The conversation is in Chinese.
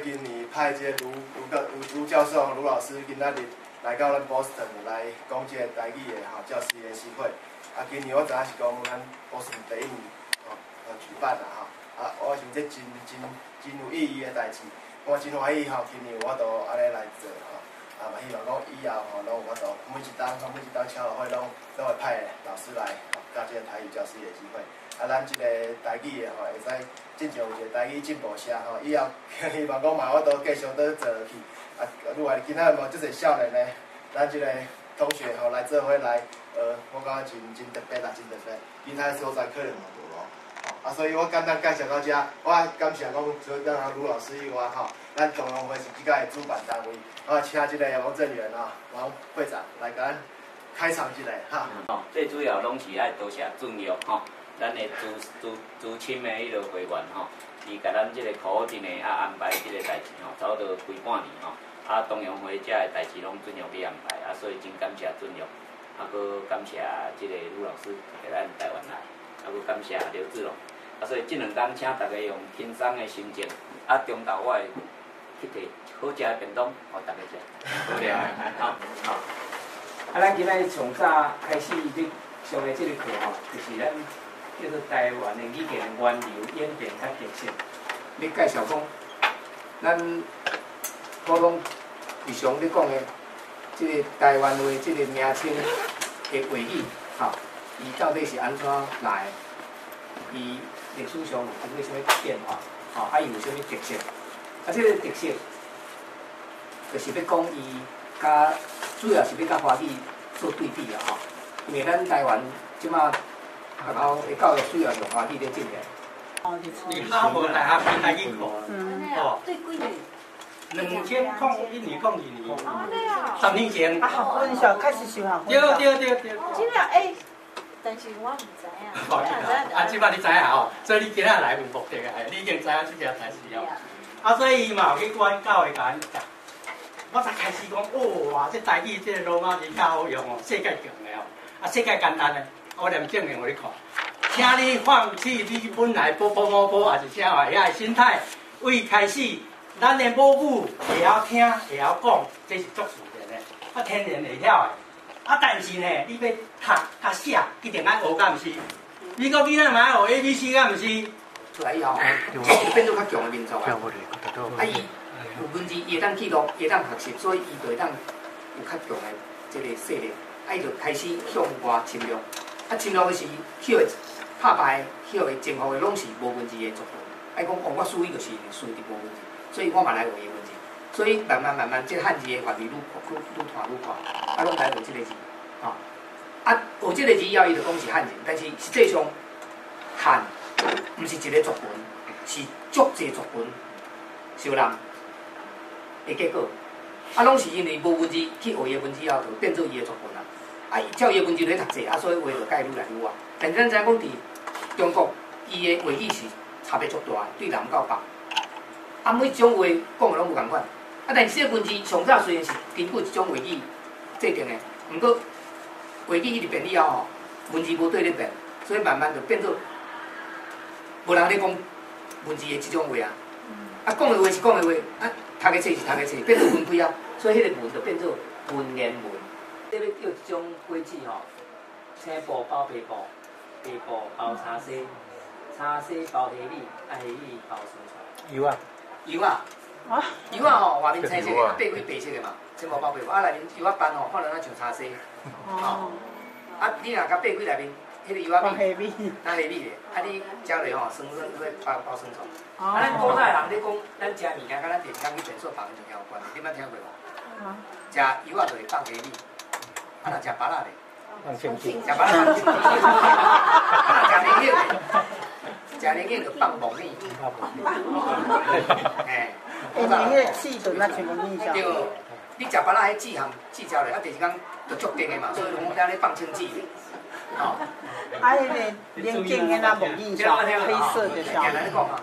今年派这卢教授、卢老师今仔日来到咱 Boston 来讲这个台语的教师研习会。啊，今年我知影是讲咱 Boston 第一年举办啦我想这真有意义的代志，我真欢喜今年有法度安尼来做嘛希望讲以后拢有法度每一档超学会拢会派老师来教这个台语教师研习会。咱这个台语的会使进前有一个台语进步社以后希望讲嘛，我都继续倒做落去。愈来今仔无即个少年呢，咱这个同学来做伙来，我感觉真特别啦，真特别。其他所在可能嘛无咯。所以我简单介绍到这，我感谢讲除了咱卢老师以外咱中央会是即个主办单位，请这个王正元王会长来甲咱开场一下最主要拢是爱多谢准玉咱的资深的迄个会员伊甲咱即个考证的安排即个代志差不多规半年东洋会遮的代志拢准玉去安排所以真感谢准玉，搁感谢即个卢老师来咱台湾来，搁感谢刘志龙，所以即两天请大家用轻松的心情，中昼我会去摕好食的便当，互大家食，好了好。咱今仔从早开始咧上的即个课就是咱叫做台湾的语言源流演变较特色。咧介绍讲，咱普通日常咧讲的，即个台湾话即个名称的话语，伊到底是安怎来？伊历史上有经过啥物变化？伊有啥物特色？即个特色，就是要讲伊甲主要是要甲华语做对比啦因为咱台湾即马学校的教育需要用华语咧进行。你哈佛大学比台语高，最贵的。2001年，10年前。分校开始修学。对。真的但是我唔知影。即摆你知影所以你今仔来有目的你已经知影即件代志了。所以伊嘛有去管教的甲咱讲，我才开始讲，哇，这台语这个罗马字较好用世界强的世界简单的，我连证明互你看。请你放弃你本来波还是啥遐心态，为开始。咱的母语会晓听，会晓讲，这是足自然的，天然会晓的。但是呢，你要读、甲写，一定爱学，敢毋是？你讲囡仔嘛爱学 ABC， 敢毋是？出来以后，这是变做较强的民族伊有文字，伊会当记录，伊会当学习，所以伊就会当有较强的这个势力。伊就开始向外侵略。侵略的是晓会拍败、晓会征服的，拢是无文字的族群。讲我属于就是属于无文字。所以我嘛来学伊文字，所以慢慢，这汉字的发展愈传愈快，拢来学这个字，学这个字以后，伊就讲是汉字，但是实际上汉毋是一个族群，是足济族群相连的结果，拢是因为无文字去学伊的文字以后，就变做伊的族群啦。伊照伊的文字来读册，所以话就改愈来愈晚。但是咱知影讲伫中国，伊的话语是差别足大，对南到北。每一种话讲的拢无共款，但是这个文字上早虽然是根据一种话语制定的，不过话语一直变以后文字无对咧变，所以慢慢就变做无人咧讲文字的这种话讲的话是讲的话，读的册是读的册，变做文批所以迄个文就变做文言文。你要叫一种果子青布包白布，白布包茶西，茶西包虾米，虾米包酸菜。油外面青色的，八几白色的嘛，青毛包白布。内面油斑看落像茶色。你若甲八几内面，迄个油米，虾米的，你食落酸包酸菜。咱古早的人咧讲，咱食物件，甲咱电工去诊所放就有关，你捌听过无？食油就是放虾米，若食芭乐的，放青椒，食芭乐放青椒。若食莲藕的。食年羹就放木米，年个气就那全部米上。对，你食芭乐迄籽含籽椒咧，第二天就足甜的嘛，所以讲咱咧放青籽。迄个年羹个那木米上，黑色的上。讲嘛，